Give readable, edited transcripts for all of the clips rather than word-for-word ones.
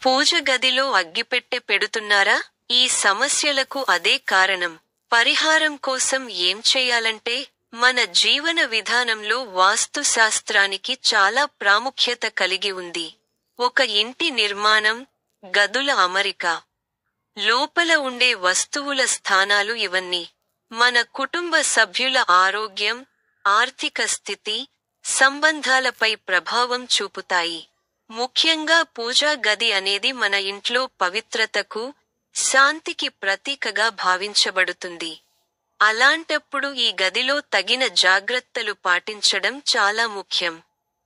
పూజ గదిలో అగ్గిపెట్టె పెడుతున్నారా? ఈ సమస్యలకు అదే కారణం. పరిహారం కోసం ఏం చేయాలంటే, మన జీవన విధానంలో వాస్తుశాస్త్రానికి చాలా ప్రాముఖ్యత కలిగి ఉంది. ఒక ఇంటి నిర్మాణం, గదుల అమరిక, లోపల ఉండే వస్తువుల స్థానాలు ఇవన్నీ మన కుటుంబ సభ్యుల ఆరోగ్యం, ఆర్థిక స్థితి, సంబంధాలపై ప్రభావం చూపుతాయి. ముఖ్యంగా పూజా గది అనేది మన ఇంట్లో పవిత్రతకు, శాంతికి ప్రతీకగా భావించబడుతుంది. అలాంటప్పుడు ఈ గదిలో తగిన జాగ్రత్తలు పాటించడం చాలా ముఖ్యం.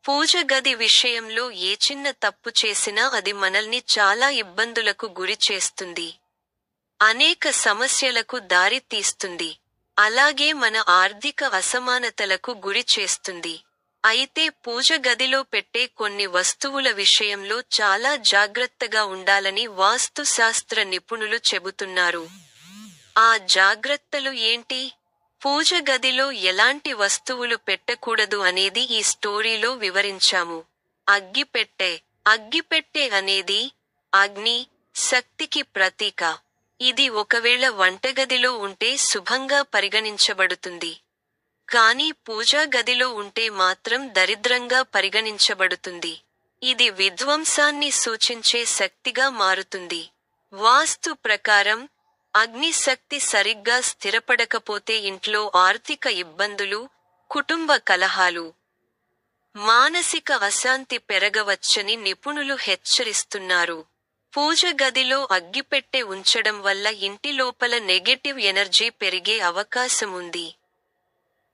పూజ గది విషయంలో ఏ చిన్న తప్పు చేసినా అది మనల్ని చాలా ఇబ్బందులకు గురి చేస్తుంది. అనేక సమస్యలకు దారి తీస్తుంది. అలాగే మన ఆర్థిక అసమానతలకు గురి చేస్తుంది. అయితే పూజ గదిలో పెట్టే కొన్ని వస్తువుల విషయంలో చాలా జాగ్రత్తగా ఉండాలని వాస్తుశాస్త్ర నిపుణులు చెబుతున్నారు. ఆ జాగ్రత్తలు ఏంటి? పూజ గదిలో ఎలాంటి వస్తువులు పెట్టకూడదు అనేది ఈ స్టోరీలో వివరించాము. అగ్గిపెట్టె. అగ్గిపెట్టె అనేది అగ్ని, శక్తికి ప్రతీక. ఇది ఒకవేళ వంటగదిలో ఉంటే శుభంగా పరిగణించబడుతుంది. కానీ పూజా గదిలో ఉంటే మాత్రం దరిద్రంగా పరిగణించబడుతుంది. ఇది విధ్వంసాన్ని సూచించే శక్తిగా మారుతుంది. వాస్తు ప్రకారం, అగ్ని శక్తి సరిగ్గా స్థిరపడకపోతే ఇంట్లో ఆర్థిక ఇబ్బందులు, కుటుంబ కలహాలు, మానసిక అశాంతి పెరగవచ్చని నిపుణులు హెచ్చరిస్తున్నారు. పూజ గదిలో అగ్గిపెట్టె ఉంచడం వల్ల ఇంటి లోపల నెగెటివ్ ఎనర్జీ పెరిగే అవకాశం ఉంది.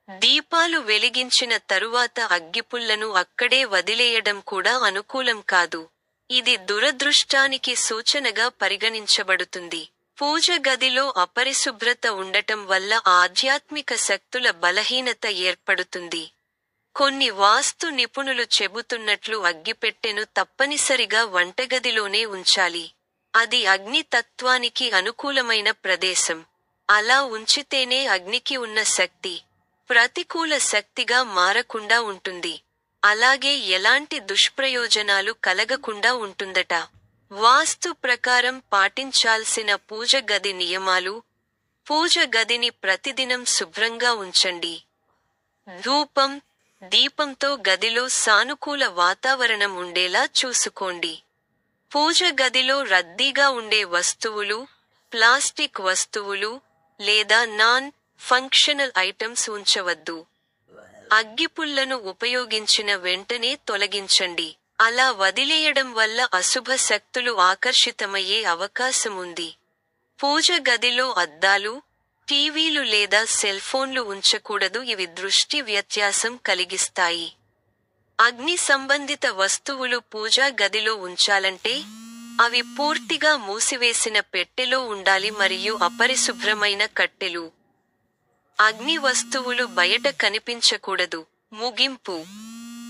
దీపాలు వెలిగించిన తరువాత అగ్గిపుల్లను అక్కడే వదిలేయడం కూడా అనుకూలం కాదు. ఇది దురదృష్టానికి సూచనగా పరిగణించబడుతుంది. పూజ గదిలో అపరిశుభ్రత ఉండటం వల్ల ఆధ్యాత్మిక శక్తుల బలహీనత ఏర్పడుతుంది. కొన్ని వాస్తు నిపుణులు చెబుతున్నట్లు అగ్గిపెట్టెను తప్పనిసరిగా వంటగదిలోనే ఉంచాలి. అది అగ్ని తత్వానికి అనుకూలమైన ప్రదేశం. అలా ఉంచితేనే అగ్నికి ఉన్న శక్తి, ప్రతికూల శక్తిగా మారకుండా ఉంటుంది. అలాగే ఎలాంటి దుష్ప్రయోజనాలు కలగకుండా ఉంటుందట. వాస్తు ప్రకారం పాటించాల్సిన పూజ గది నియమాలు. పూజ గదిని ప్రతిదినం శుభ్రంగా ఉంచండి. ధూపం, దీపంతో గదిలో సానుకూల వాతావరణం ఉండేలా చూసుకోండి. పూజ గదిలో రద్దీగా ఉండే వస్తువులు, ప్లాస్టిక్ వస్తువులు, లేదా నాన్ ఫంక్షనల్ ఐటమ్స్ ఉంచవద్దు. అగ్గిపుల్లను ఉపయోగించిన వెంటనే తొలగించండి. అలా వదిలేయడం వల్ల అశుభ శక్తులు ఆకర్షితమయ్యే అవకాశం ఉంది. పూజ గదిలో అద్దాలు, టీవీలు లేదా సెల్ఫోన్లు ఉంచకూడదు. ఇవి దృష్టి వ్యత్యాసం కలిగిస్తాయి. అగ్ని సంబంధిత వస్తువులు పూజా గదిలో ఉంచాలంటే, అవి పూర్తిగా మూసివేసిన పెట్టెలో ఉండాలి మరియు అపరిశుభ్రమైన కట్టెలు, అగ్ని వస్తువులు బయట కనిపించకూడదు. ముగింపు.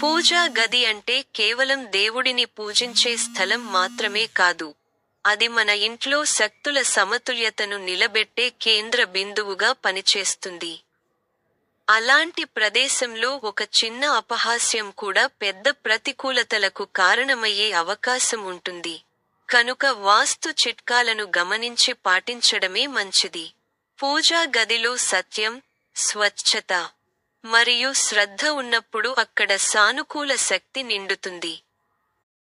పూజా గది అంటే కేవలం దేవుడిని పూజించే స్థలం మాత్రమే కాదు. అది మన ఇంట్లో శక్తుల సమతుల్యతను నిలబెట్టే కేంద్ర బిందువుగా పనిచేస్తుంది. అలాంటి ప్రదేశంలో ఒక చిన్న అపహాస్యం కూడా పెద్ద ప్రతికూలతలకు కారణమయ్యే అవకాశం ఉంటుంది. కనుక వాస్తు చిట్కాలను గమనించి పాటించడమే మంచిది. పూజా గదిలో సత్యం, స్వచ్ఛత మరియు శ్రద్ధ ఉన్నప్పుడు అక్కడ సానుకూల శక్తి నిండుతుంది.